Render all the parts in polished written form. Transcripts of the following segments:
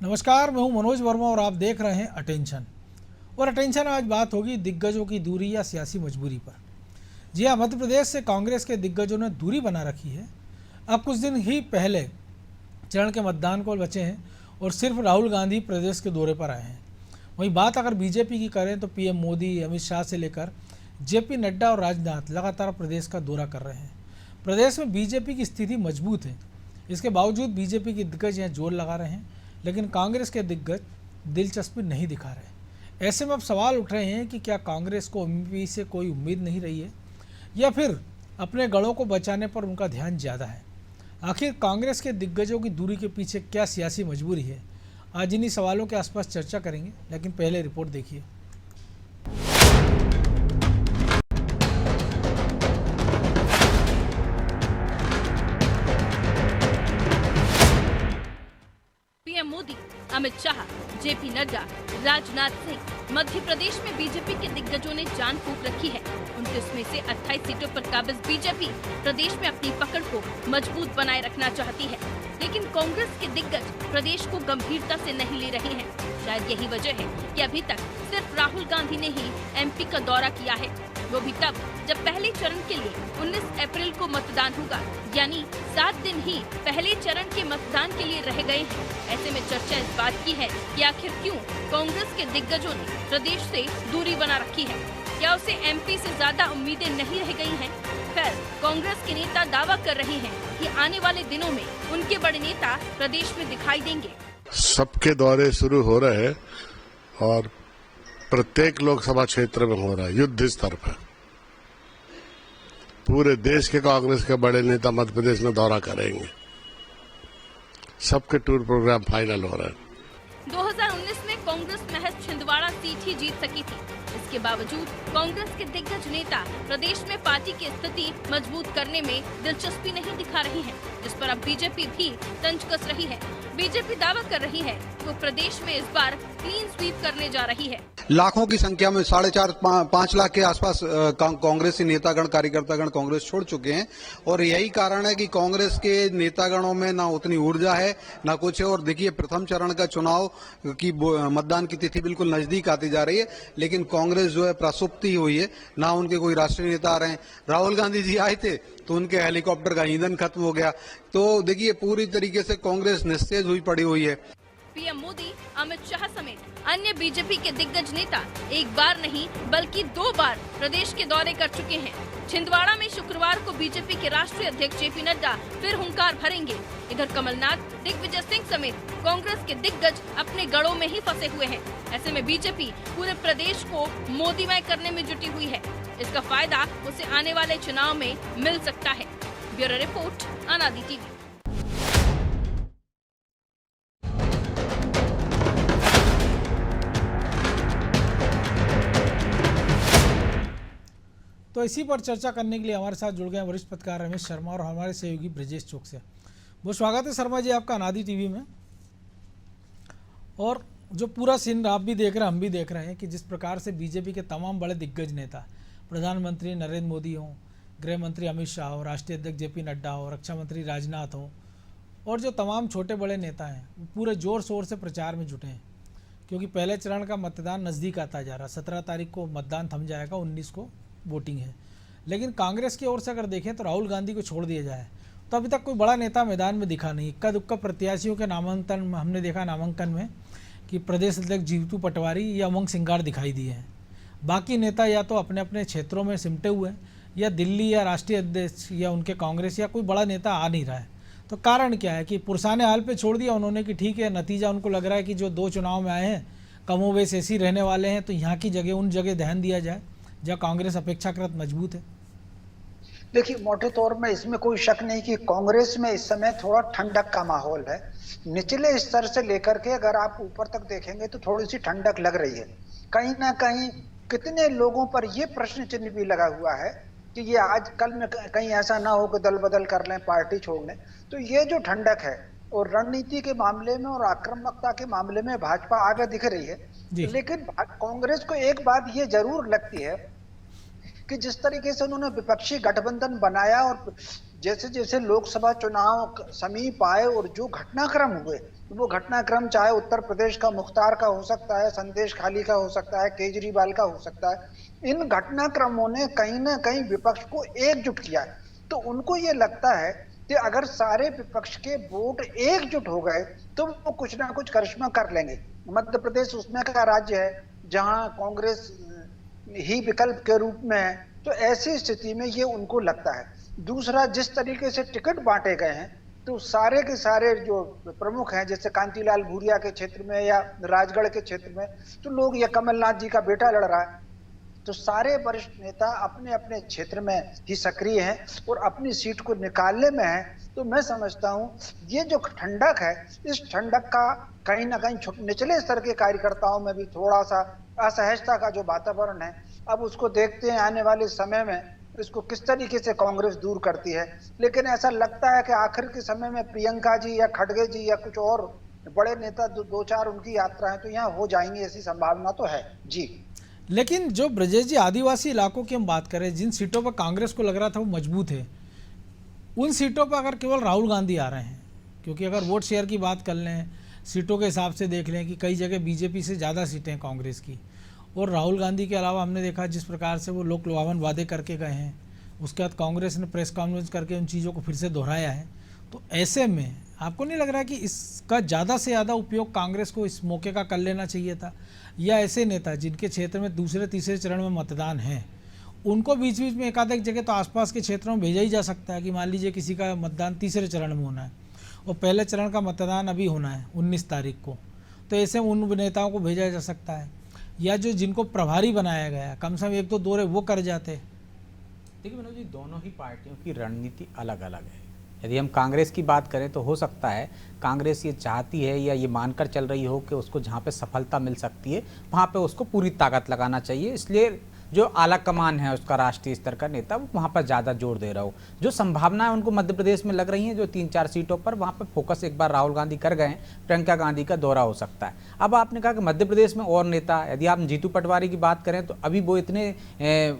नमस्कार, मैं हूं मनोज वर्मा और आप देख रहे हैं अटेंशन। और अटेंशन आज बात होगी दिग्गजों की दूरी या सियासी मजबूरी पर। जी हाँ, मध्य प्रदेश से कांग्रेस के दिग्गजों ने दूरी बना रखी है। अब कुछ दिन ही पहले चरण के मतदान को बचे हैं और सिर्फ राहुल गांधी प्रदेश के दौरे पर आए हैं। वहीं बात अगर बीजेपी की करें तो पीएम मोदी, अमित शाह से लेकर जेपी नड्डा और राजनाथ लगातार प्रदेश का दौरा कर रहे हैं। प्रदेश में बीजेपी की स्थिति मजबूत है। इसके बावजूद बीजेपी के दिग्गज यहाँ जोर लगा रहे हैं, लेकिन कांग्रेस के दिग्गज दिलचस्पी नहीं दिखा रहे। ऐसे में अब सवाल उठ रहे हैं कि क्या कांग्रेस को एमपी से कोई उम्मीद नहीं रही है या फिर अपने गढ़ों को बचाने पर उनका ध्यान ज़्यादा है। आखिर कांग्रेस के दिग्गजों की दूरी के पीछे क्या सियासी मजबूरी है? आज इन्हीं सवालों के आसपास चर्चा करेंगे, लेकिन पहले रिपोर्ट देखिए। पीएम मोदी, अमित शाह, जेपी नड्डा, राजनाथ सिंह, मध्य प्रदेश में बीजेपी के दिग्गजों ने जान फूंक रखी है। 29 में से 28 सीटों पर काबिज बीजेपी प्रदेश में अपनी पकड़ को मजबूत बनाए रखना चाहती है, लेकिन कांग्रेस के दिग्गज प्रदेश को गंभीरता से नहीं ले रहे हैं। शायद यही वजह है कि अभी तक सिर्फ राहुल गांधी ने ही एमपी का दौरा किया है, वो भी तब जब पहले चरण के लिए 19 अप्रैल को मतदान होगा, यानी 7 दिन ही पहले चरण के मतदान के लिए रह गए हैं। ऐसे में चर्चा इस बात की है कि आखिर क्यों कांग्रेस के दिग्गजों ने प्रदेश से दूरी बना रखी है। क्या उसे एमपी से ज्यादा उम्मीदें नहीं रह गई हैं? खैर, कांग्रेस के नेता दावा कर रहे हैं कि आने वाले दिनों में उनके बड़े नेता प्रदेश में दिखाई देंगे। सबके दौरे शुरू हो रहे हैं और प्रत्येक लोकसभा क्षेत्र में हो रहा है, युद्ध स्तर पर। पूरे देश के कांग्रेस के बड़े नेता मध्य प्रदेश में दौरा करेंगे। सबके टूर प्रोग्राम फाइनल हो रहे हैं। 2019 में कांग्रेस महज छिंदवाड़ा सीट ही जीत सकी थी। इसके बावजूद कांग्रेस के दिग्गज नेता प्रदेश में पार्टी की स्थिति मजबूत करने में दिलचस्पी नहीं दिखा रही है, जिस पर अब बीजेपी भी तंज कस रही है। बीजेपी दावा कर रही है कि वो प्रदेश में इस बार क्लीन स्वीप करने जा रही है। लाखों की संख्या में 4.5-5 लाख के आसपास कांग्रेसी नेतागण, कार्यकर्तागण कांग्रेस छोड़ चुके हैं और यही कारण है कि कांग्रेस के नेतागणों में ना उतनी ऊर्जा है ना कुछ है। और देखिए, प्रथम चरण का चुनाव की मतदान की तिथि बिल्कुल नजदीक आती जा रही है, लेकिन कांग्रेस जो है प्रसुप्ति हुई है। ना उनके कोई राष्ट्रीय नेता आ रहे हैं। राहुल गांधी जी आए थे तो उनके हेलीकॉप्टर का ईंधन खत्म हो गया। तो देखिए, पूरी तरीके से कांग्रेस निस्तेज हुई पड़ी हुई है। पीएम मोदी, अमित शाह समेत अन्य बीजेपी के दिग्गज नेता एक बार नहीं बल्कि 2 बार प्रदेश के दौरे कर चुके हैं। छिंदवाड़ा में शुक्रवार को बीजेपी के राष्ट्रीय अध्यक्ष जेपी नड्डा फिर हुंकार भरेंगे। इधर कमलनाथ, दिग्विजय सिंह समेत कांग्रेस के दिग्गज अपने गढ़ों में ही फंसे हुए हैं। ऐसे में बीजेपी पूरे प्रदेश को मोदीमय करने में जुटी हुई है। इसका फायदा उसे आने वाले चुनाव में मिल सकता है। ब्यूरो रिपोर्ट, अनादि टीवी। तो इसी पर चर्चा करने के लिए हमारे साथ जुड़ गए वरिष्ठ पत्रकार रमेश शर्मा और हमारे सहयोगी ब्रजेश चौक से। बहुत स्वागत है शर्मा जी आपका अनादि टीवी में। और जो पूरा सीन आप भी देख रहे हैं, हम भी देख रहे हैं कि जिस प्रकार से बीजेपी के तमाम बड़े दिग्गज नेता, प्रधानमंत्री नरेंद्र मोदी हों, गृह मंत्री अमित शाह हो, राष्ट्रीय अध्यक्ष जेपी नड्डा हो, रक्षा मंत्री राजनाथ हो और जो तमाम छोटे बड़े नेता हैं, वो पूरे जोर शोर से प्रचार में जुटे हैं। क्योंकि पहले चरण का मतदान नज़दीक आता जा रहा। 17 तारीख को मतदान थम जाएगा, 19 को वोटिंग है। लेकिन कांग्रेस की ओर से अगर देखें तो राहुल गांधी को छोड़ दिया जाए तो अभी तक कोई बड़ा नेता मैदान में दिखा नहीं। इक्का दुक्का प्रत्याशियों के नामांकन हमने देखा नामांकन में कि प्रदेश अध्यक्ष जीतू पटवारी या उमंग सिंगार दिखाई दिए हैं। बाकी नेता या तो अपने अपने क्षेत्रों में सिमटे हुए हैं या दिल्ली या राष्ट्रीय अध्यक्ष या उनके कांग्रेस या कोई बड़ा नेता आ नहीं रहा है। तो कारण क्या है कि पुरसाने हाल पे छोड़ दिया उन्होंने कि ठीक है, नतीजा उनको लग रहा है कि जो 2 चुनाव में आए हैं कमोवेश ऐसी रहने वाले हैं, तो यहाँ की जगह उन जगह ध्यान दिया जाए जहाँ कांग्रेस अपेक्षाकृत मजबूत है। देखिए, मोटे तौर में इसमें कोई शक नहीं कि कांग्रेस में इस समय थोड़ा ठंडक का माहौल है। निचले स्तर से लेकर के अगर आप ऊपर तक देखेंगे तो थोड़ी सी ठंडक लग रही है। कहीं ना कहीं कितने लोगों पर ये प्रश्न चिन्ह भी लगा हुआ है कि ये आज कल में कहीं ऐसा ना हो कि दल बदल कर लें, पार्टी छोड़ लें। तो ये जो ठंडक है और रणनीति के मामले में और आक्रामकता के मामले में भाजपा आगे दिख रही है। लेकिन कांग्रेस को एक बात ये जरूर लगती है कि जिस तरीके से उन्होंने विपक्षी गठबंधन बनाया और जैसे जैसे लोकसभा चुनाव समीप आए और जो घटनाक्रम हुए, वो घटनाक्रम चाहे उत्तर प्रदेश का मुख्तार का हो सकता है, संदेश खाली का हो सकता है, केजरीवाल का हो सकता है, इन घटनाक्रमों ने कहीं ना कहीं विपक्ष को एकजुट किया है। तो उनको ये लगता है कि अगर सारे विपक्ष के वोट एकजुट हो गए तो वो कुछ ना कुछ करिश्मा कर लेंगे। मध्य प्रदेश उसमें का राज्य है जहां कांग्रेस ही विकल्प के रूप में है, तो ऐसी स्थिति में ये उनको लगता है। दूसरा, जिस तरीके से टिकट बांटे गए हैं तो सारे के सारे जो प्रमुख हैं, जैसे कांतिलाल भूरिया के क्षेत्र में या राजगढ़ के क्षेत्र में, तो लोग, या कमलनाथ जी का बेटा लड़ रहा है, तो सारे वरिष्ठ नेता अपने अपने क्षेत्र में ही सक्रिय हैं और अपनी सीट को निकालने में हैं। तो मैं समझता हूं ये जो ठंडक है, इस ठंडक का कहीं ना कहीं निचले स्तर के कार्यकर्ताओं में भी थोड़ा सा असहजता का जो वातावरण है, अब उसको देखते हैं आने वाले समय में इसको किस तरीके से कांग्रेस दूर करती है। लेकिन ऐसा लगता है कि आखिर के समय में प्रियंका जी या खड़गे जी या कुछ और बड़े नेता दो चार उनकी यात्राएं तो यहाँ हो जाएंगी, ऐसी संभावना तो है जी। लेकिन जो ब्रजेश जी आदिवासी इलाकों की हम बात करें, जिन सीटों पर कांग्रेस को लग रहा था वो मजबूत है, उन सीटों पर अगर केवल राहुल गांधी आ रहे हैं, क्योंकि अगर वोट शेयर की बात कर लें, सीटों के हिसाब से देख लें कि कई जगह बीजेपी से ज़्यादा सीटें कांग्रेस की, और राहुल गांधी के अलावा हमने देखा जिस प्रकार से वो लोक लुभावन वादे करके गए हैं, उसके बाद कांग्रेस ने प्रेस कॉन्फ्रेंस करके उन चीज़ों को फिर से दोहराया है। तो ऐसे में आपको नहीं लग रहा कि इसका ज़्यादा से ज़्यादा उपयोग कांग्रेस को इस मौके का कर लेना चाहिए था, या ऐसे नेता जिनके क्षेत्र में दूसरे तीसरे चरण में मतदान है उनको बीच बीच में एकाध एक जगह तो आसपास के क्षेत्रों में भेजा ही जा सकता है कि मान लीजिए किसी का मतदान तीसरे चरण में होना है और पहले चरण का मतदान अभी होना है 19 तारीख को, तो ऐसे उन नेताओं को भेजा जा सकता है, या जो जिनको प्रभारी बनाया गया कम से कम एक दो दौरे वो कर जाते। देखिए मनोज जी, दोनों ही पार्टियों की रणनीति अलग अलग है। यदि हम कांग्रेस की बात करें तो हो सकता है कांग्रेस ये चाहती है या ये मानकर चल रही हो कि उसको जहाँ पे सफलता मिल सकती है वहाँ पे उसको पूरी ताकत लगाना चाहिए, इसलिए जो आला कमान है उसका राष्ट्रीय स्तर का नेता वो वहाँ पर ज़्यादा जोर दे रहा हो। जो संभावनाएं उनको मध्य प्रदेश में लग रही हैं, जो 3-4 सीटों पर वहाँ पर फोकस एक बार राहुल गांधी कर गए, प्रियंका गांधी का दौरा हो सकता है। अब आपने कहा कि मध्य प्रदेश में और नेता, यदि आप जीतू पटवारी की बात करें तो अभी वो इतने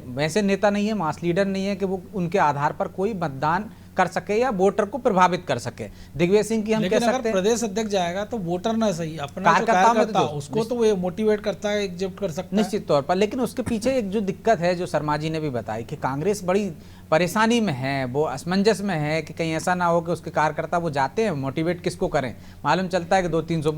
वैसे नेता नहीं है, मास लीडर नहीं है कि वो उनके आधार पर कोई मतदान कर सके या वोटर को प्रभावित कर सके। दिग्विजय सिंह की हम कह सकते हैं प्रदेश अध्यक्ष जाएगा तो वोटर ना सही अपना कार्यकर्ता उसको तो वो मोटिवेट करता है, एग्जिट कर सकता है निश्चित तौर पर। लेकिन उसके पीछे एक जो दिक्कत है जो शर्मा जी ने भी बताई कि कांग्रेस बड़ी परेशानी में है, वो असमंजस में है कि कहीं ऐसा ना हो कि उसके कार्यकर्ता वो जाते हैं, मोटिवेट किसको करें। मालूम चलता है कि 200-300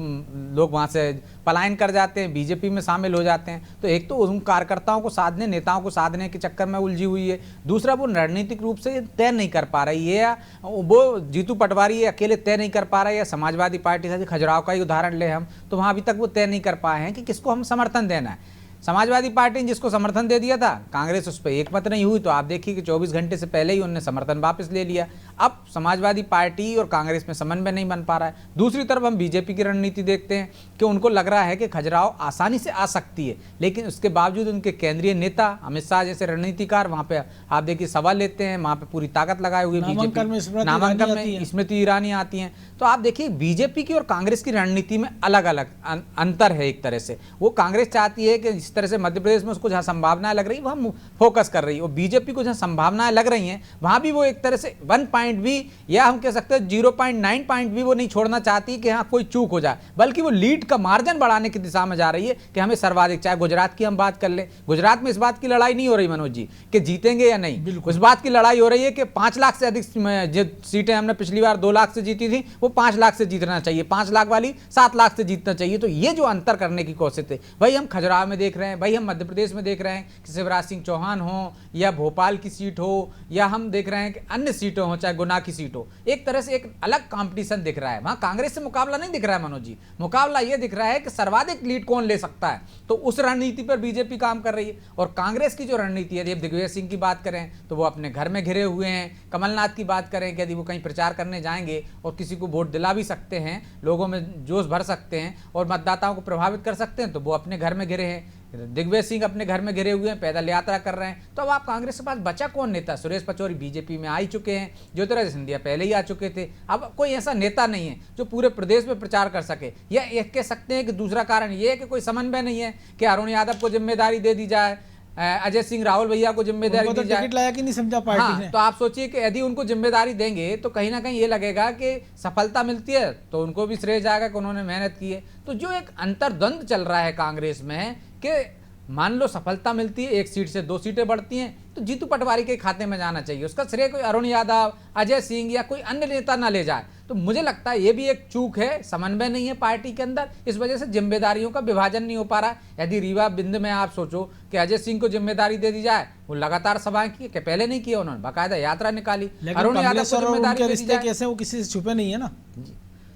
लोग वहाँ से पलायन कर जाते हैं, बीजेपी में शामिल हो जाते हैं। तो एक तो उन कार्यकर्ताओं को साधने, नेताओं को साधने के चक्कर में उलझी हुई है, दूसरा वो रणनीतिक रूप से तय नहीं कर पा रही है, या वो जीतू पटवारी अकेले तय नहीं कर पा रहा है, या समाजवादी पार्टी से खजुराहो का ही उदाहरण ले हम तो वहाँ अभी तक वो तय नहीं कर पाए हैं कि किसको हम समर्थन देना है। समाजवादी पार्टी ने जिसको समर्थन दे दिया था, कांग्रेस उस पर एकमत नहीं हुई, तो आप देखिए कि 24 घंटे से पहले ही उन्होंने समर्थन वापस ले लिया। अब समाजवादी पार्टी और कांग्रेस में समन्वय नहीं बन पा रहा है। दूसरी तरफ हम बीजेपी की रणनीति देखते हैं कि उनको लग रहा है कि खजुराहो आसानी से आ सकती है, लेकिन उसके बावजूद उनके केंद्रीय नेता अमित शाह जैसे रणनीतिकार वहाँ पे आप देखिए सवाल लेते हैं, वहाँ पे पूरी ताकत लगाए हुए बीजेपी, नामांकन में स्मृति ईरानी आती हैं। तो आप देखिए बीजेपी की और कांग्रेस की रणनीति में अलग अलग अंतर है। एक तरह से वो कांग्रेस चाहती है कि जिस तरह से मध्य प्रदेश में उसको जहां संभावनाएं लग रही है वहां फोकस कर रही है, और बीजेपी को जहां संभावनाएं लग रही हैं वहां भी वो एक तरह से 1 पॉइंट भी, या हम कह सकते हैं 0.9 पॉइंट भी वो नहीं छोड़ना चाहती कि हाँ कोई चूक हो जाए, बल्कि वो लीड का मार्जिन बढ़ाने की दिशा में जा रही है कि हमें सर्वाधिक। चाहे गुजरात की हम बात कर लें, गुजरात में इस बात की लड़ाई नहीं हो रही मनोज जी कि जीतेंगे या नहीं, उस बात की लड़ाई हो रही है कि 5 लाख से अधिक जो सीटें हमने पिछली बार 2 लाख से जीती थी वो 5 लाख से जीतना चाहिए, 5 लाख वाली 7 लाख से जीतना चाहिए। तो ये जो अंतर करने की कोशिश है वही हम खजुराहो में देख रहे हैं, वही हम मध्य प्रदेश में देख रहे हैं कि शिवराज सिंह चौहान हो या भोपाल की सीट हो, या हम देख रहे हैं कि अन्य सीटों हो, चाहे गुना की सीट हो, एक तरह से एक अलग कंपटीशन दिख रहा है। वहां कांग्रेस से मुकाबला नहीं दिख रहा है मनोज जी, मुकाबला यह दिख रहा है कि सर्वाधिक लीड कौन ले सकता है। तो उस रणनीति पर बीजेपी काम कर रही है, और कांग्रेस की जो रणनीति है, यदि दिग्विजय सिंह की बात करें तो वो अपने घर में घिरे हुए हैं, कमलनाथ की बात करें कि यदि वो कहीं प्रचार करने जाएंगे और किसी को वोट दिला भी सकते हैं, लोगों में जोश भर सकते हैं और मतदाताओं को प्रभावित कर सकते हैं, तो वो अपने घर में घिरे हैं। दिग्विजय सिंह अपने घर में घिरे हुए हैं, पैदल यात्रा कर रहे हैं। तो अब आप कांग्रेस के पास बचा कौन नेता? सुरेश पचौरी बीजेपी में आ ही चुके हैं, ज्योतिरादित्य सिंधिया पहले ही आ चुके थे। अब कोई ऐसा नेता नहीं है जो पूरे प्रदेश में प्रचार कर सके। या कह सकते हैं कि दूसरा कारण ये है कि कोई समन्वय नहीं है कि अरुण यादव को जिम्मेदारी दे दी जाए, अजय सिंह राहुल भैया को जिम्मेदारी उनको तो दी जाए। टिकट लायक ही नहीं समझा पार्टी हाँ, ने। तो आप सोचिए कि यदि उनको जिम्मेदारी देंगे तो कहीं ना कहीं ये लगेगा कि सफलता मिलती है तो उनको भी श्रेय जाएगा कि उन्होंने मेहनत की है। तो जो एक अंतर्द्वंद चल रहा है कांग्रेस में कि मान लो सफलता मिलती है, 1 सीट से 2 सीटें बढ़ती हैं, तो जीतू पटवारी के खाते में जाना चाहिए, उसका श्रेय कोई अरुण यादव, अजय सिंह या कोई अन्य नेता ना ले जाए। तो मुझे लगता है ये भी एक चूक है, समन्वय नहीं है पार्टी के अंदर, इस वजह से जिम्मेदारियों का विभाजन नहीं हो पा रहा है। यदि रीवा बिंद में आप सोचो कि अजय सिंह को जिम्मेदारी दे दी जाए, वो लगातार सभाएं की, पहले नहीं किया उन्होंने, बाकायदा यात्रा निकाली। लेकिन कमलेश और उनके रिश्ते कैसे, वो किसी से छुपे नहीं है ना।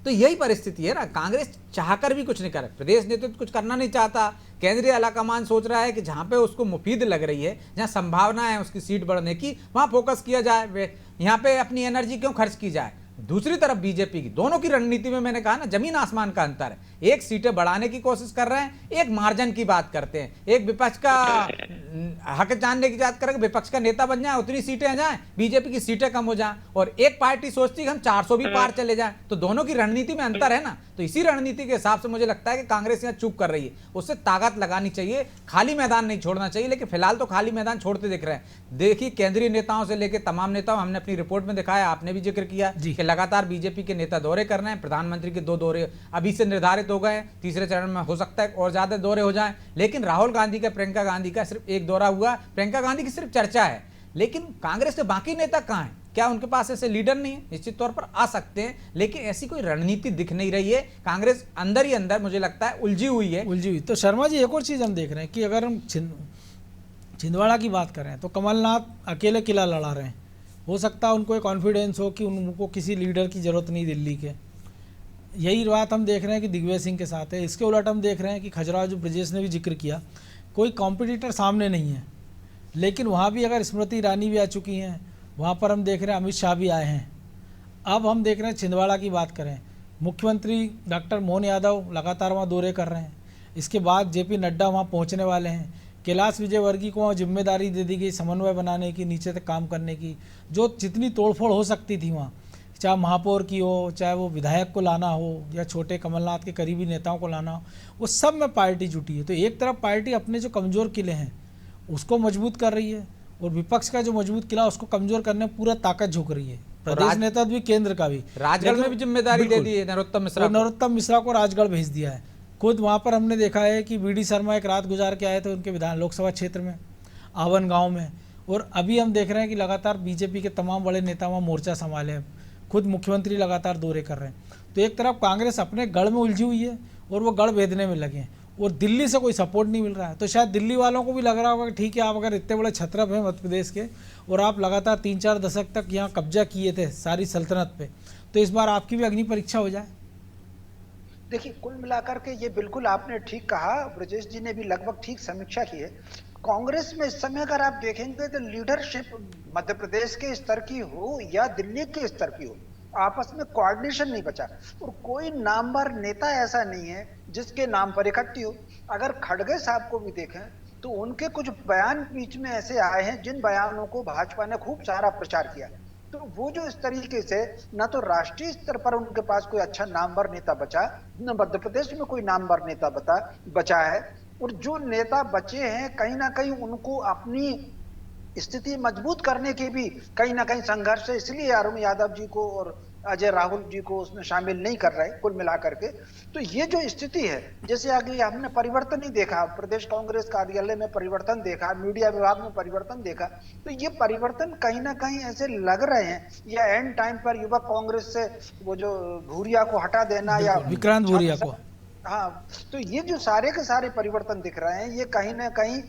तो यही परिस्थिति है ना, कांग्रेस चाहकर भी कुछ नहीं कर, प्रदेश नेतृत्व कुछ करना नहीं चाहता, केंद्रीय आलाकमान सोच रहा है कि जहां पे उसको मुफीद लग रही है, जहां संभावना है उसकी सीट बढ़ने की, वहां फोकस किया जाए, यहाँ पे अपनी एनर्जी क्यों खर्च की जाए। दूसरी तरफ बीजेपी की, दोनों की रणनीति में मैंने कहा ना जमीन आसमान का अंतर है। एक सीटें बढ़ाने की कोशिश कर रहे हैं, एक मार्जिन की बात करते हैं, एक विपक्ष का हक जानने की बात करें, विपक्ष का नेता बन जाए, उतनी सीटें जाएं, बीजेपी की सीटें कम हो जाएं, और एक पार्टी सोचती है कि हम 400 भी पार चले जाएं। तो दोनों की रणनीति में अंतर है ना। तो इसी रणनीति के हिसाब से मुझे लगता है कि कांग्रेस यहाँ चूक कर रही है, उससे ताकत लगानी चाहिए, खाली मैदान नहीं छोड़ना चाहिए। लेकिन फिलहाल तो खाली मैदान छोड़ते दिख रहे हैं। देखिए केंद्रीय नेताओं से लेकर तमाम नेताओं, हमने अपनी रिपोर्ट में दिखाया, आपने भी जिक्र किया कि लगातार बीजेपी के नेता दौरे कर रहे हैं। प्रधानमंत्री के 2 दौरे अभी से निर्धारित हो गए हैं, तीसरे चरण में हो सकता है और ज्यादा दौरे हो जाएं। लेकिन राहुल गांधी का, प्रियंका गांधी का सिर्फ एक दौरा हुआ, प्रियंका गांधी की सिर्फ चर्चा है। लेकिन कांग्रेस के बाकी नेता कहां हैं? क्या उनके पास ऐसे लीडर नहीं है? निश्चित तौर पर आ सकते हैं, लेकिन ऐसी कोई रणनीति दिख नहीं रही है। कांग्रेस अंदर ही अंदर मुझे लगता है उलझी हुई है। तो शर्मा जी, एक और चीज हम देख रहे हैं कि अगर हम छिंदवाड़ा की बात करें तो कमलनाथ अकेले किला लड़ा रहे हैं। हो सकता है उनको एक कॉन्फिडेंस हो कि उनको किसी लीडर की जरूरत नहीं दिल्ली के। यही बात हम देख रहे हैं कि दिग्विजय सिंह के साथ है। इसके उलट हम देख रहे हैं कि खजुराहो, जो ब्रजेश ने भी जिक्र किया, कोई कॉम्पिटिटर सामने नहीं है। लेकिन वहाँ भी अगर स्मृति ईरानी भी आ चुकी हैं, वहाँ पर हम देख रहे हैं अमित शाह भी आए हैं। अब हम देख रहे हैं छिंदवाड़ा की बात करें, मुख्यमंत्री डॉक्टर मोहन यादव लगातार वहाँ दौरे कर रहे हैं। इसके बाद जेपी नड्डा वहाँ पहुँचने वाले हैं। कैलाश विजयवर्गीय को वहाँ जिम्मेदारी दे दी गई समन्वय बनाने की, नीचे तक काम करने की। जो जितनी तोड़फोड़ हो सकती थी वहाँ, चाहे महापौर की हो, चाहे वो विधायक को लाना हो या छोटे कमलनाथ के करीबी नेताओं को लाना हो, वो सब में पार्टी जुटी है। तो एक तरफ पार्टी अपने जो कमज़ोर किले हैं उसको मजबूत कर रही है, और विपक्ष का जो मजबूत किला उसको कमजोर करने में पूरा ताकत झोंक रही है। प्रदेश नेतृत्व भी, केंद्र का भी। राजगढ़ में भी जिम्मेदारी दे दी है नरोत्तम मिश्रा, नरोत्तम मिश्रा को राजगढ़ भेज दिया है। खुद वहाँ पर हमने देखा है कि वीडी शर्मा एक रात गुजार के आए थे उनके विधान लोकसभा क्षेत्र में, आवन गाँव में। और अभी हम देख रहे हैं कि लगातार बीजेपी के तमाम बड़े नेता वहाँ मोर्चा संभाले हैं, खुद मुख्यमंत्री लगातार दौरे कर रहे हैं। तो एक तरफ कांग्रेस अपने गढ़ में उलझी हुई है और वो गढ़ भेदने में लगे हैं, और दिल्ली से कोई सपोर्ट नहीं मिल रहा है। तो शायद दिल्ली वालों को भी लग रहा होगा कि ठीक है, आप अगर इतने बड़े छत्रप हैं मध्य प्रदेश के और आप लगातार 3-4 दशक तक यहाँ कब्जा किए थे सारी सल्तनत पे, तो इस बार आपकी भी अग्नि परीक्षा हो जाए। देखिए, कुल मिलाकर के ये बिल्कुल आपने ठीक कहा, ब्रजेश जी ने भी लगभग ठीक समीक्षा की है। कांग्रेस में इस समय अगर आप देखेंगे तो लीडरशिप मध्य प्रदेश के स्तर की हो या दिल्ली के स्तर की हो, आपस में कोऑर्डिनेशन नहीं बचा, और कोई नामवर नेता ऐसा नहीं है जिसके नाम पर इकट्ठी हो। अगर खड़गे साहब को भी देखें तो उनके कुछ बयान बीच में ऐसे आए हैं जिन बयानों को भाजपा ने खूब सारा प्रचार किया। तो वो जो इस तरीके से ना तो राष्ट्रीय स्तर पर उनके पास कोई अच्छा नामवर नेता बचा, न मध्य प्रदेश में कोई नामवर नेता बचा है, और जो नेता बचे हैं कहीं ना कहीं उनको अपनी स्थिति मजबूत करने के भी कहीं ना कहीं संघर्ष है। इसलिए अरुण यादव जी को और अजय राहुल जी को उसमें शामिल नहीं कर रहे कुल मिलाकर के। तो ये जो स्थिति है, जैसे आगे हमने परिवर्तन ही देखा, प्रदेश कांग्रेस कार्यालय में परिवर्तन देखा, मीडिया विभाग में परिवर्तन देखा, तो ये परिवर्तन कहीं ना कहीं ऐसे लग रहे हैं, या एंड टाइम पर युवक कांग्रेस से वो जो भूरिया को हटा देना या विक्रांत भूरिया को, हाँ, तो ये जो सारे के सारे परिवर्तन दिख रहे हैं, ये कहीं ना कहीं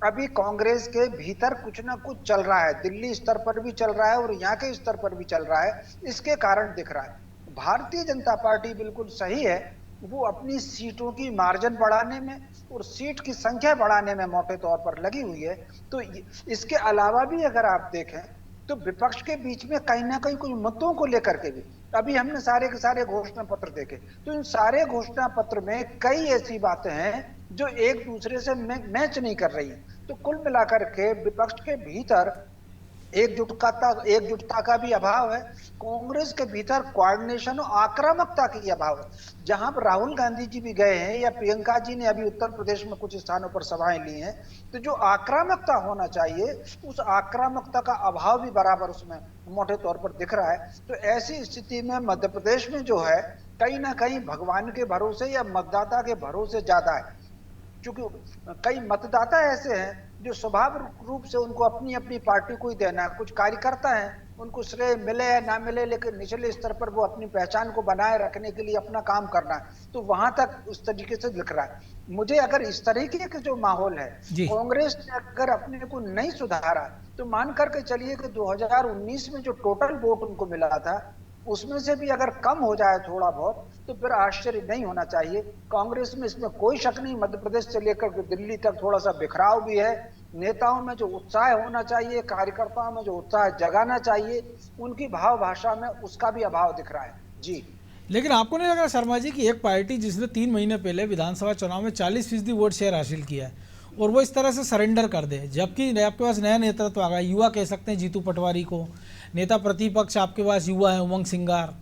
अभी कांग्रेस के भीतर कुछ ना कुछ चल रहा है, दिल्ली स्तर पर भी चल रहा है और यहाँ के स्तर पर भी चल रहा है। इसके कारण दिख रहा है भारतीय जनता पार्टी बिल्कुल सही है, वो अपनी सीटों की मार्जिन बढ़ाने में और सीट की संख्या बढ़ाने में मोटे तौर पर लगी हुई है। तो इसके अलावा भी अगर आप देखें तो विपक्ष के बीच में कहीं ना कहीं कुछ मुद्दों को लेकर के भी अभी हमने सारे के सारे घोषणा पत्र देखे, तो इन सारे घोषणा पत्र में कई ऐसी बातें हैं जो एक दूसरे से मैच नहीं कर रही है। तो कुल मिलाकर के विपक्ष के भीतर एकजुटता का भी अभाव है। कांग्रेस के भीतर कोऑर्डिनेशन और आक्रामकता की अभाव है। जहां पर राहुल गांधी जी भी गए हैं या प्रियंका जी ने अभी उत्तर प्रदेश में कुछ स्थानों पर सभाएं ली हैं, तो जो आक्रामकता होना चाहिए उस आक्रामकता का अभाव भी बराबर उसमें मोटे तौर पर दिख रहा है। तो ऐसी स्थिति में मध्य प्रदेश में जो है कहीं ना कहीं भगवान के भरोसे या मतदाता के भरोसे ज्यादा है, क्योंकि कई मतदाता ऐसे हैं जो स्वभाव रूप से उनको अपनी अपनी पार्टी को ही देना है। कुछ कार्यकर्ता हैं उनको श्रेय मिले या ना मिले, लेकिन निचले स्तर पर वो अपनी पहचान को बनाए रखने के लिए अपना काम करना है। तो वहां तक उस तरीके से दिख रहा है मुझे। अगर इस तरीके के जो माहौल है, कांग्रेस ने अगर अपने को नहीं सुधारा तो मान करके चलिए कि 2019 में जो टोटल वोट उनको मिला था उसमें से भी अगर कम हो जाए थोड़ा बहुत, तो फिर आश्चर्य नहीं होना चाहिए। कांग्रेस में इसमें कोई शक नहीं, मध्य प्रदेश से लेकर दिल्ली तक थोड़ा सा बिखराव भी है। नेताओं में जो उत्साह होना चाहिए, कार्यकर्ताओं में जो उत्साह जगाना चाहिए, उनकी भाव भाषा में उसका भी अभाव दिख रहा है। जी, लेकिन आपको नहीं लगा शर्मा जी कि एक पार्टी जिसने 3 महीने पहले विधानसभा चुनाव में 40% वोट शेयर हासिल किया है और वो इस तरह से सरेंडर कर दे, जबकि आपके पास नया नेतृत्व आ गया, युवा कह सकते हैं जीतू पटवारी को, नेता प्रतिपक्ष आपके पास युवा है उमंग सिंगार,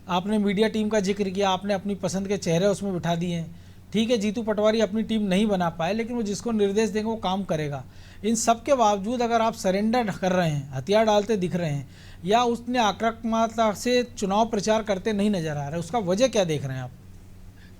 आपने मीडिया टीम का जिक्र किया, आपने अपनी पसंद के चेहरे उसमें बिठा दिए हैं। ठीक है, जीतू पटवारी अपनी टीम नहीं बना पाए, लेकिन वो जिसको निर्देश देंगे वो काम करेगा। इन सब के बावजूद अगर आप सरेंडर कर रहे हैं, हथियार डालते दिख रहे हैं, या उसने आक्रामकता से चुनाव प्रचार करते नहीं नजर आ रहे, उसका वजह क्या देख रहे हैं आप?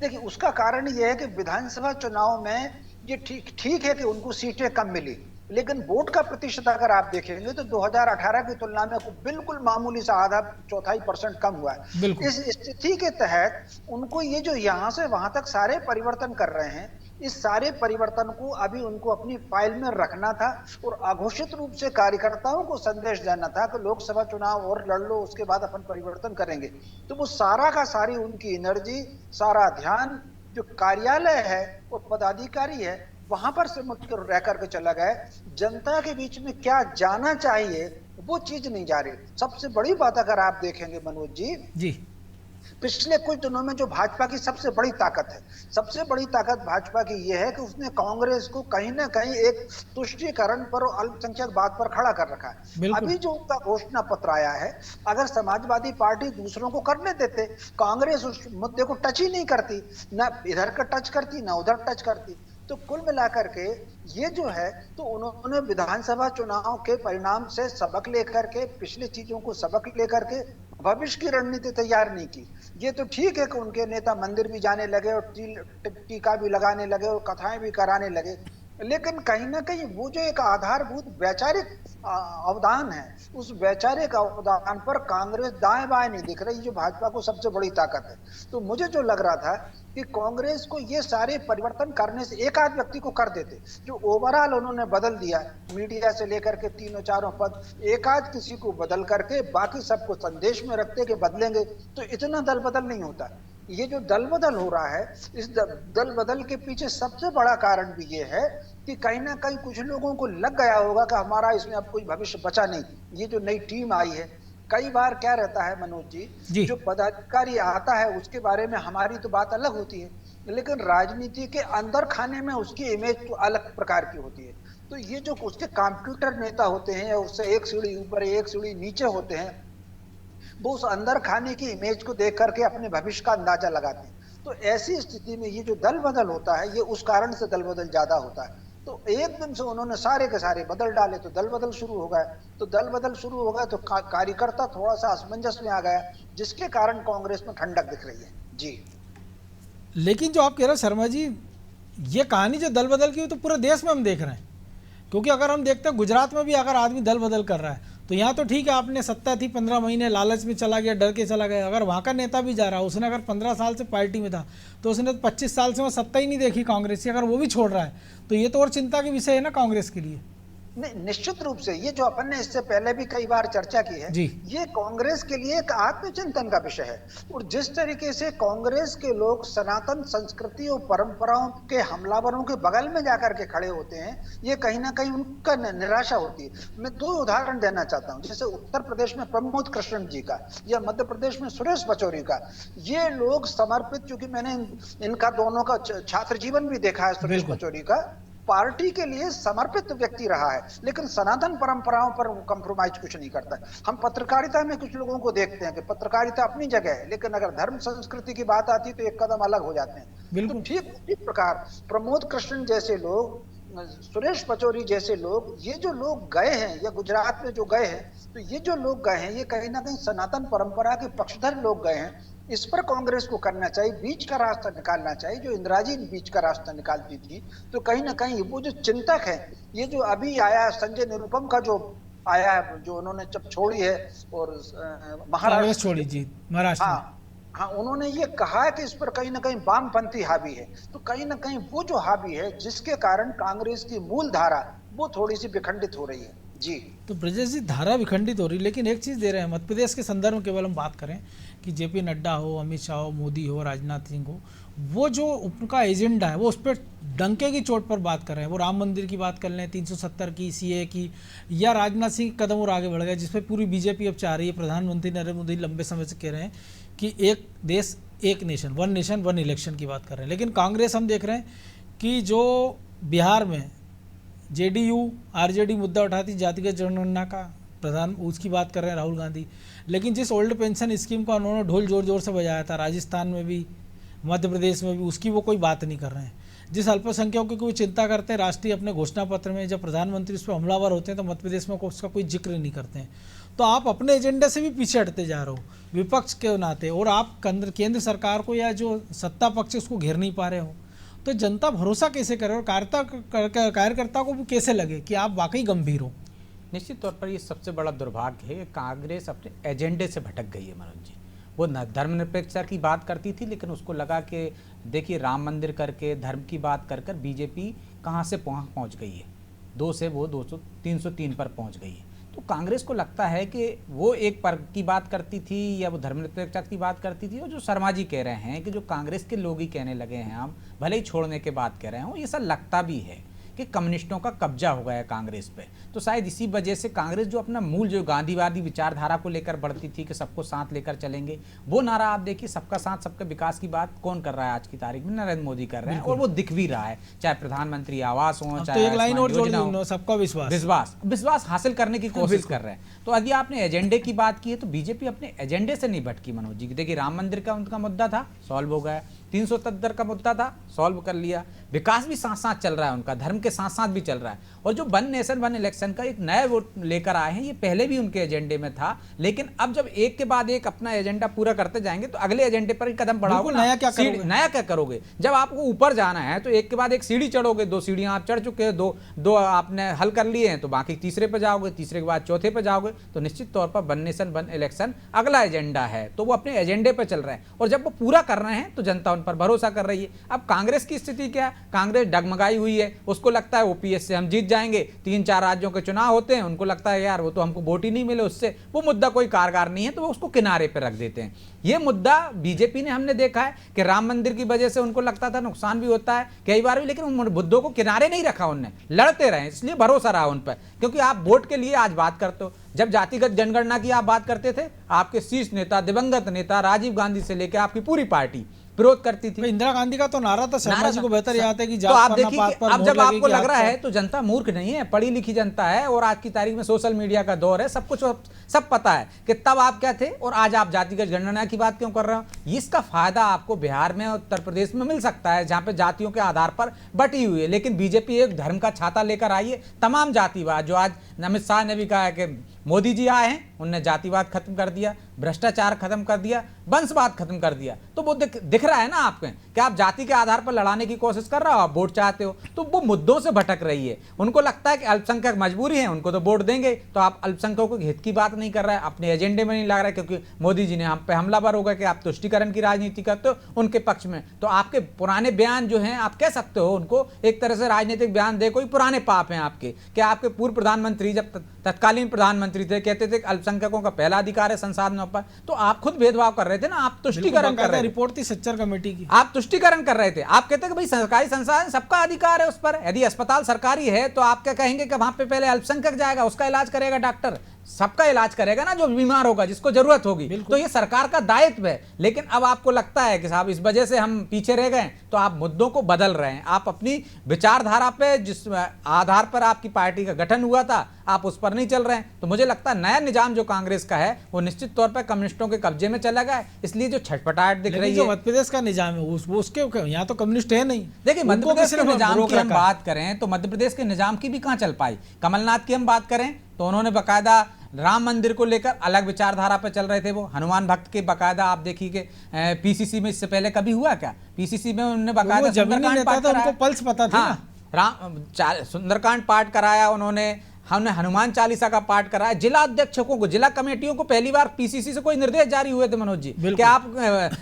देखिए, उसका कारण ये है कि विधानसभा चुनाव में ये ठीक है कि उनको सीटें कम मिली, लेकिन वोट का प्रतिशत अगर आप देखेंगे तो 2018 की तुलना में बिल्कुल मामूली सा आधा चौथाई % कम हुआ है। इस स्थिति के तहत उनको ये जो यहाँ से वहां तक सारे परिवर्तन कर रहे हैं, इस सारे परिवर्तन को अभी उनको अपनी फाइल में रखना था और अघोषित रूप से कार्यकर्ताओं को संदेश देना था कि लोकसभा चुनाव और लड़ लो, उसके बाद अपन परिवर्तन करेंगे। तो वो सारा का सारी उनकी एनर्जी, सारा ध्यान जो कार्यालय है और पदाधिकारी है वहां पर से मुक्त रह करके चला गया। जनता के बीच में क्या जाना चाहिए वो चीज नहीं जा रही। सबसे बड़ी बात अगर आप देखेंगे मनोज जी, पिछले कुछ दिनों में जो भाजपा की सबसे बड़ी ताकत है, सबसे बड़ी ताकत भाजपा की यह है कि उसने कांग्रेस को कहीं ना कहीं एक तुष्टीकरण पर और अल्पसंख्यक बात पर खड़ा कर रखा है। अभी जो उनका घोषणा पत्र आया है, अगर समाजवादी पार्टी दूसरों को करने देते, कांग्रेस उस मुद्दे को टच ही नहीं करती, ना इधर का टच करती ना उधर टच करती। तो कुल मिलाकर के ये जो है, तो उन्होंने विधानसभा चुनाव के परिणाम से सबक लेकर के, पिछली चीजों को सबक लेकर के भविष्य की रणनीति तैयार नहीं की। ये तो ठीक है कि उनके नेता मंदिर भी जाने लगे और टीका भी लगाने लगे और कथाएं भी कराने लगे, लेकिन कहीं ना कहीं वो जो एक आधारभूत वैचारिक अवदान है, उस वैचारिक अवदान पर कांग्रेस दाएं बाएं नहीं दिख रही, जो भाजपा को सबसे बड़ी ताकत है। तो मुझे जो लग रहा था कि कांग्रेस को ये सारे परिवर्तन करने से एक आध व्यक्ति को कर देते, जो ओवरऑल उन्होंने बदल दिया, मीडिया से लेकर के तीनों चारों पद, एक आध किसी को बदल करके बाकी सबको संदेश में रखते कि बदलेंगे, तो इतना दल बदल नहीं होता। ये जो दल बदल हो रहा है, इस दल बदल के पीछे सबसे बड़ा कारण भी ये है कि कहीं ना कहीं कुछ लोगों को लग गया होगा कि हमारा इसमें अब कोई भविष्य बचा नहीं। ये जो नई टीम आई है, कई बार क्या रहता है मनोज जी, जो पदाधिकारी आता है उसके बारे में हमारी तो बात अलग होती है, लेकिन राजनीति के अंदर खाने में उसकी इमेज तो अलग प्रकार की होती है। तो ये जो उसके कंप्यूटर नेता होते हैं, उससे एक सीढ़ी ऊपर एक सीढ़ी नीचे होते हैं, वो उस अंदर खाने की इमेज को देख करके अपने भविष्य का अंदाजा लगाते हैं। तो ऐसी स्थिति में ये जो दल बदल होता है, ये उस कारण से दल बदल ज्यादा होता है। तो एकदम से उन्होंने सारे के सारे बदल डाले तो दल बदल शुरू हो गया। तो दल बदल शुरू हो गया तो कार्यकर्ता थोड़ा सा असमंजस में आ गया, जिसके कारण कांग्रेस में ठंडक दिख रही है। जी, लेकिन जो आप कह रहे हैं शर्मा जी, ये कहानी जो दल बदल की तो पूरे देश में हम देख रहे हैं, क्योंकि अगर हम देखते हैं गुजरात में भी अगर आदमी दल बदल कर रहा है तो यहाँ तो ठीक है, आपने सत्ता थी 15 महीने, लालच में चला गया, डर के चला गया। अगर वहाँ का नेता भी जा रहा है, उसने अगर 15 साल से पार्टी में था तो उसने 25 साल से वो सत्ता ही नहीं देखी कांग्रेस की, अगर वो भी छोड़ रहा है तो ये तो और चिंता के विषय है ना कांग्रेस के लिए। नहीं, निश्चित रूप से ये जो अपन ने इससे पहले भी कई बार चर्चा की है, ये कांग्रेस के लिए एक आत्मचिंतन का विषय है। और जिस तरीके से कांग्रेस के लोग सनातन संस्कृति और परंपराओं के हमलावरों के बगल में जाकर के खड़े होते हैं, ये कहीं ना कहीं उनका निराशा होती है। मैं 2 उदाहरण देना चाहता हूँ, जैसे उत्तर प्रदेश में प्रमोद कृष्ण जी का या मध्य प्रदेश में सुरेश पचौरी का। ये लोग समर्पित, चूंकि मैंने इनका दोनों का छात्र जीवन भी देखा है, सुरेश पचौरी का, पार्टी के लिए समर्पित व्यक्ति रहा है, लेकिन सनातन परंपराओं पर वो कंप्रोमाइज कुछ नहीं करता है। हम पत्रकारिता में कुछ लोगों को देखते हैं कि पत्रकारिता अपनी जगह है, लेकिन अगर धर्म संस्कृति की बात आती है तो एक कदम अलग हो जाते हैं। बिल्कुल। तो ठीक उसी प्रकार प्रमोद कृष्ण जैसे लोग, सुरेश पचौरी जैसे लोग, ये जो लोग गए हैं या गुजरात में जो गए हैं, तो ये जो लोग गए हैं ये कहीं ना कहीं सनातन परंपरा के पक्षधर लोग गए हैं। इस पर कांग्रेस को करना चाहिए, बीच का रास्ता निकालना चाहिए। जो इंदिरा जी बीच का रास्ता निकालती थी, तो कहीं ना कहीं वो जो चिंतक है, ये जो अभी आया संजय निरुपम का जो आया है, जो उन्होंने जब छोड़ी है और कांग्रेस छोड़ी जी महाराष्ट्र में। हाँ, उन्होंने ये कहा है कि इस पर कहीं ना कहीं वामपंथी हावी है। तो कहीं ना कहीं वो जो हावी है, जिसके कारण कांग्रेस की मूल धारा वो थोड़ी सी विखंडित हो रही है जी। तो ब्रजेश जी, धारा विखंडित हो रही, लेकिन एक चीज़ दे रहे हैं, मध्य प्रदेश के संदर्भ में केवल हम बात करें कि जेपी नड्डा हो, अमित शाह हो, मोदी हो, राजनाथ सिंह हो, वो जो उनका एजेंडा है वो उस पर डंके की चोट पर बात कर रहे हैं। वो राम मंदिर की बात कर लें, 370 की, सीए की, या राजनाथ सिंह कदम और आगे बढ़ गए, जिसपे पूरी बीजेपी अब चाह रही है। प्रधानमंत्री नरेंद्र मोदी लंबे समय से कह रहे हैं कि एक देश एक nation, one nation one election की बात कर रहे हैं। लेकिन कांग्रेस हम देख रहे हैं कि जो बिहार में जेडीयू आरजेडी मुद्दा उठाती, जातिगत जनगणना का प्रधान उसकी बात कर रहे हैं राहुल गांधी, लेकिन जिस ओल्ड पेंशन स्कीम का उन्होंने ढोल जोर जोर से बजाया था, राजस्थान में भी मध्य प्रदेश में भी, उसकी वो कोई बात नहीं कर रहे हैं। जिस अल्पसंख्यकों की वो चिंता करते हैं राष्ट्रीय अपने घोषणा पत्र में, जब प्रधानमंत्री उस पर हमलावर होते हैं तो मध्य प्रदेश में उसका कोई जिक्र नहीं करते हैं। तो आप अपने एजेंडे से भी पीछे हटते जा रहे हो विपक्ष के नाते, और आप केंद्र सरकार को या जो सत्ता पक्ष उसको घेर नहीं पा रहे हो, तो जनता भरोसा कैसे करे और कार्यकर्ता को भी कैसे लगे कि आप वाकई गंभीर हो। निश्चित तौर पर ये सबसे बड़ा दुर्भाग्य है कि कांग्रेस अपने एजेंडे से भटक गई है मनोज जी। वो धर्मनिरपेक्षता की बात करती थी, लेकिन उसको लगा कि देखिए राम मंदिर करके धर्म की बात कर कर बीजेपी कहाँ से पहुँच गई है, 2 से वो 303 पर पहुँच गई है। तो कांग्रेस को लगता है कि वो एक वर्ग की बात करती थी या वो धर्मनिरपेक्षता की बात करती थी, और जो शर्मा जी कह रहे हैं कि जो कांग्रेस के लोग ही कहने लगे हैं, हम भले ही छोड़ने के बात कह रहे हों, ये सब लगता भी है कि कम्युनिस्टों का कब्जा हो गया है कांग्रेस पे। तो शायद इसी वजह से कांग्रेस जो अपना मूल जो गांधीवादी विचारधारा को लेकर बढ़ती थी कि सबको साथ लेकर चलेंगे, वो नारा आप देखिए, सबका साथ सबका विकास की बात कौन कर रहा है आज की तारीख में? नरेंद्र मोदी कर रहे हैं, और वो दिख भी रहा है, चाहे प्रधानमंत्री आवास हो, चाहे एक लाइन और जोड़, सबका विश्वास हासिल करने की कोशिश कर रहे हैं। तो यदि आपने एजेंडे की बात की है तो बीजेपी अपने एजेंडे से नहीं भटकी मनोज जी। देखिए राम मंदिर का उनका मुद्दा था, सॉल्व हो गया, 370 का मुद्दा था, सॉल्व कर लिया, विकास भी साथ साथ चल रहा है उनका, धर्म के साथ साथ भी चल रहा है, और जो वन नेशन वन इलेक्शन का एक नया वो लेकर आए हैं, ये पहले भी उनके एजेंडे में था, लेकिन अब जब एक के बाद एक अपना एजेंडा पूरा करते जाएंगे तो अगले एजेंडे पर कदम बढ़ाओगे, नया क्या करोगे? जब आपको ऊपर जाना है तो एक के बाद एक सीढ़ी चढ़ोगे, 2 सीढ़ियां आप चढ़ चुके हैं, दो आपने हल कर लिए हैं, तो बाकी तीसरे पर जाओगे, तीसरे के बाद चौथे पर जाओगे। तो निश्चित तौर पर वन नेशन वन इलेक्शन अगला एजेंडा है, तो वो अपने एजेंडे पर चल रहे हैं, और जब वो पूरा कर रहे हैं तो जनता उन पर भरोसा कर रही है। अब कांग्रेस की स्थिति क्या है? कांग्रेस डगमगाई हुई है, उसको लगता है ओपीएस से हम जीत जाएंगे, 3-4 राज्यों के चुनाव होते हैं, उनको लगता है यार वो तो हमको वोट ही नहीं मिले, उससे वो मुद्दा कोई कारगर नहीं है, तो वो उसको किनारे पर रख देते हैं। ये मुद्दा बीजेपी ने हमने देखा है कि राम मंदिर की वजह से उनको लगता था नुकसान भी होता है कई बार भी, लेकिन उन मुद्दों को किनारे नहीं रखा, उनने लड़ते रहे, इसलिए भरोसा रहा उन पर। क्योंकि आप वोट के लिए आज बात करते हो, जब जातिगत जनगणना की आप बात करते थे, आपके शीर्ष नेता दिवंगत नेता राजीव गांधी से लेकर आपकी पूरी पार्टी विरोध करती थी। इंदिरा गांधी का तो नारा था, शर्मा जी को बेहतर याद है कि तो आप देखिए, अब जब आपको लग रहा है तो जनता मूर्ख नहीं है, पढ़ी लिखी जनता है, और आज की तारीख में सोशल मीडिया का दौर है, सब कुछ सब पता है कि तब आप क्या थे और आज आप जातिगत जनगणना की बात क्यों कर रहे हो। इसका फायदा आपको बिहार में और उत्तर प्रदेश में मिल सकता है, जहां पे जातियों के आधार पर बटी हुई है, लेकिन बीजेपी एक धर्म का छाता लेकर आई है, तमाम जातिवाद, जो आज अमित शाह ने भी कहा है कि मोदी जी आए हैं, उनने जातिवाद खत्म कर दिया, भ्रष्टाचार खत्म कर दिया, वंशवाद खत्म कर दिया। तो वो दिख रहा है ना आपको कि आप जाति के आधार पर लड़ाने की कोशिश कर रहे हो, आप वोट चाहते हो, तो वो मुद्दों से भटक रही है। उनको लगता है कि अल्पसंख्यक मजबूरी है, उनको तो वोट देंगे, तो आप अल्पसंख्यकों के हित की बात नहीं कर रहे हैं, अपने एजेंडे में नहीं लग रहा है, क्योंकि मोदी जी ने हम पे हमलावर हो गए कि आप तुष्टीकरण की राजनीति करते हो उनके पक्ष में। तो आपके पुराने बयान जो हैं, आप कह सकते हो उनको एक तरह से राजनीतिक बयान दे, कोई पुराने पाप हैं आपके, कि आपके पूर्व प्रधानमंत्री जब तत्कालीन प्रधानमंत्री थे, कहते थे अल्पसंख्यकों का पहला अधिकार है संसाधनों पर, तो आप खुद भेदभाव कर रहे थे ना, आप तुष्टीकरण कर रहे थे। रिपोर्ट थी सच्चर कमेटी की, आप तुष्टीकरण कर रहे थे, आप कहते कि भाई सरकारी संसाधन सबका अधिकार है उस पर, यदि अस्पताल सरकारी है तो आप क्या कहेंगे कि वहां पे पहले अल्पसंख्यक जाएगा, उसका इलाज करेगा डॉक्टर, सबका इलाज करेगा ना, जो बीमार होगा, जिसको जरूरत होगी। तो ये सरकार का दायित्व है। लेकिन अब आपको लगता है कि साहब इस वजह से हम पीछे रह गए, तो आप मुद्दों को बदल रहे हैं। आप अपनी विचारधारा पे, जिस आधार पर आपकी पार्टी का गठन हुआ था, आप उस पर नहीं चल रहे हैं। तो मुझे लगता है नया निजाम जो कांग्रेस का है वो निश्चित तौर पर कम्युनिस्टों के कब्जे में चला गया है। इसलिए जो छटपटाहट दिख रही है, जो मध्य प्रदेश का निजाम है वो उसके यहाँ तो कम्युनिस्ट है नहीं। देखिए, मध्य उनको प्रदेश किसी के ने निजाम रोक की हम रखा है। बात करें तो मध्य प्रदेश के निजाम की भी कहां चल पाई। कमलनाथ की हम बात करें तो उन्होंने बकायदा राम मंदिर को लेकर अलग विचारधारा पर चल रहे थे। वो हनुमान भक्त के बकायदा आप देखिए कि पीसीसी में इससे पहले कभी हुआ क्या? पीसीसी में उन्होंने बकायदा जमीनी नेता था, उनको पल्स पता था ना। सुंदरकांड पाठ कराया उन्होंने, हमने हनुमान चालीसा का पाठ कराया। जिला अध्यक्षों को, जिला कमेटियों को पहली बार पीसीसी से कोई निर्देश जारी हुए थे मनोज जी कि आप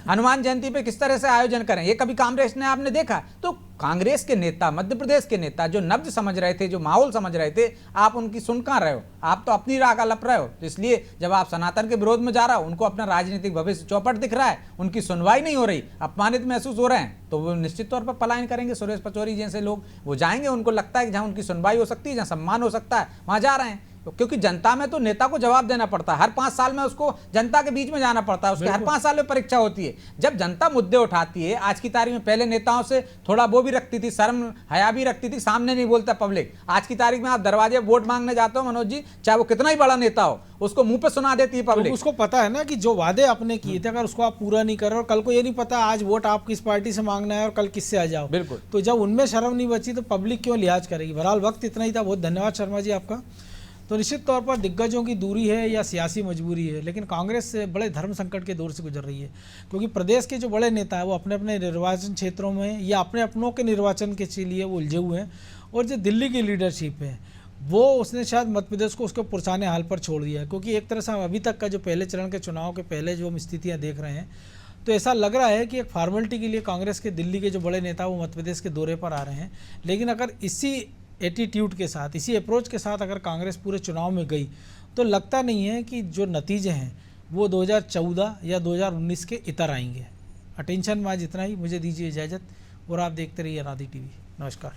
हनुमान जयंती पे किस तरह से आयोजन करें। ये कभी कांग्रेस ने आपने देखा? तो कांग्रेस के नेता, मध्य प्रदेश के नेता जो नब्ज समझ रहे थे, जो माहौल समझ रहे थे, आप उनकी सुन कहां रहे हो? आप तो अपनी राह लप रहे हो। तो इसलिए जब आप सनातन के विरोध में जा रहा हो, उनको अपना राजनीतिक भविष्य चौपट दिख रहा है, उनकी सुनवाई नहीं हो रही, अपमानित महसूस हो रहे हैं, तो वो निश्चित तौर पर पलायन करेंगे। सुरेश पचौरी जैसे लोग वो जाएंगे, उनको लगता है कि जहां उनकी सुनवाई हो सकती है, जहां सम्मान हो सकता है, वहां जा रहे हैं। क्योंकि जनता में तो नेता को जवाब देना पड़ता है। हर 5 साल में उसको जनता के बीच में जाना पड़ता है, उसके हर 5 साल में परीक्षा होती है। जब जनता मुद्दे उठाती है, आज की तारीख में पहले नेताओं से थोड़ा वो भी रखती थी, शर्म हया भी रखती थी, सामने नहीं बोलता पब्लिक। आज की तारीख में आप दरवाजे वोट मांगने जाते हो मनोज जी, चाहे वो कितना ही बड़ा नेता हो, उसको मुंह पे सुना देती है पब्लिक। तो उसको पता है ना कि जो वादे आपने किए थे, अगर उसको आप पूरा नहीं कर रहे, और कल को ये नहीं पता आज वोट आप किस पार्टी से मांगना है और कल किससे आ जाओ। बिल्कुल। तो जब उनमें शर्म नहीं बची तो पब्लिक क्यों लिहाज करेगी। बहरहाल वक्त इतना ही था। बहुत धन्यवाद शर्मा जी आपका। तो निश्चित तौर पर दिग्गजों की दूरी है या सियासी मजबूरी है, लेकिन कांग्रेस से बड़े धर्म संकट के दौर से गुजर रही है, क्योंकि प्रदेश के जो बड़े नेता हैं वो अपने अपने निर्वाचन क्षेत्रों में या अपने अपनों के निर्वाचन के लिए वो उलझे हुए हैं। और जो दिल्ली की लीडरशिप है वो उसने शायद मध्य प्रदेश को उसके पुरसाने हाल पर छोड़ दिया है। क्योंकि एक तरह से हम अभी तक का जो पहले चरण के चुनाव के पहले जो हम स्थितियाँ देख रहे हैं, तो ऐसा लग रहा है कि एक फॉर्मेलिटी के लिए कांग्रेस के दिल्ली के जो बड़े नेता वो मध्य प्रदेश के दौरे पर आ रहे हैं। लेकिन अगर इसी एटीट्यूड के साथ, इसी अप्रोच के साथ अगर कांग्रेस पूरे चुनाव में गई, तो लगता नहीं है कि जो नतीजे हैं वो 2014 या 2019 के इतर आएंगे। अटेंशन में आज इतना ही। मुझे दीजिए इजाज़त और आप देखते रहिए अनादि टीवी। नमस्कार।